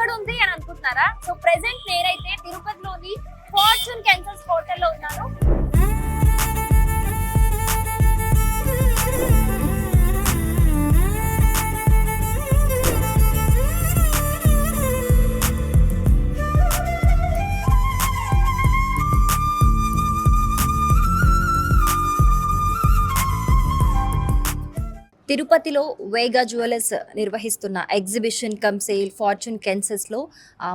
ఎక్కడ ఉంది అని అనుకుంటున్నారా? సో ప్రెసెంట్ నేనైతే తిరుపతిలోని ఫార్చ్యూన్ కెన్సస్ హోటల్లో ఉన్నాను. తిరుపతిలో వేగా జ్యువెలర్స్ నిర్వహిస్తున్న ఎగ్జిబిషన్ కమ్ సేల్ ఫార్చ్యూన్ కెన్సస్లో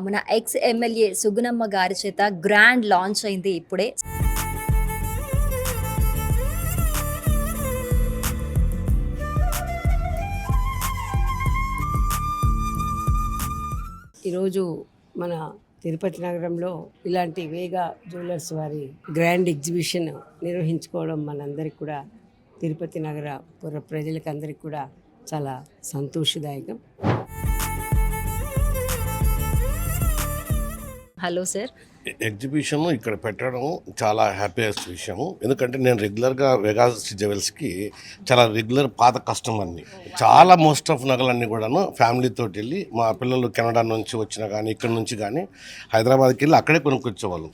మన ఎక్స్ ఎమ్మెల్యే సుగుణమ్మ గారి చేత గ్రాండ్ లాంచ్ అయింది ఇప్పుడే. ఈరోజు మన తిరుపతి నగరంలో ఇలాంటి వేగా జ్యువెలర్స్ వారి గ్రాండ్ ఎగ్జిబిషన్ నిర్వహించుకోవడం మనందరికీ కూడా తిరుపతి నగర పుర ప్రజలకు అందరికీ కూడా చాలా సంతోషదాయకం. Hello sir. ఎగ్జిబిషన్ ఇక్కడ పెట్టడం చాలా హ్యాపీయెస్ట్ విషయము. ఎందుకంటే నేను రెగ్యులర్గా వెగాస్ జ్యువెల్స్కి చాలా రెగ్యులర్ పాత కస్టమర్ని. చాలా మోస్ట్ ఆఫ్ నగలన్నీ కూడాను ఫ్యామిలీతో వెళ్ళి మా పిల్లలు కెనడా నుంచి వచ్చినా కానీ ఇక్కడ నుంచి కానీ హైదరాబాద్కి వెళ్ళి అక్కడే కొనుక్కొచ్చేవాళ్ళు.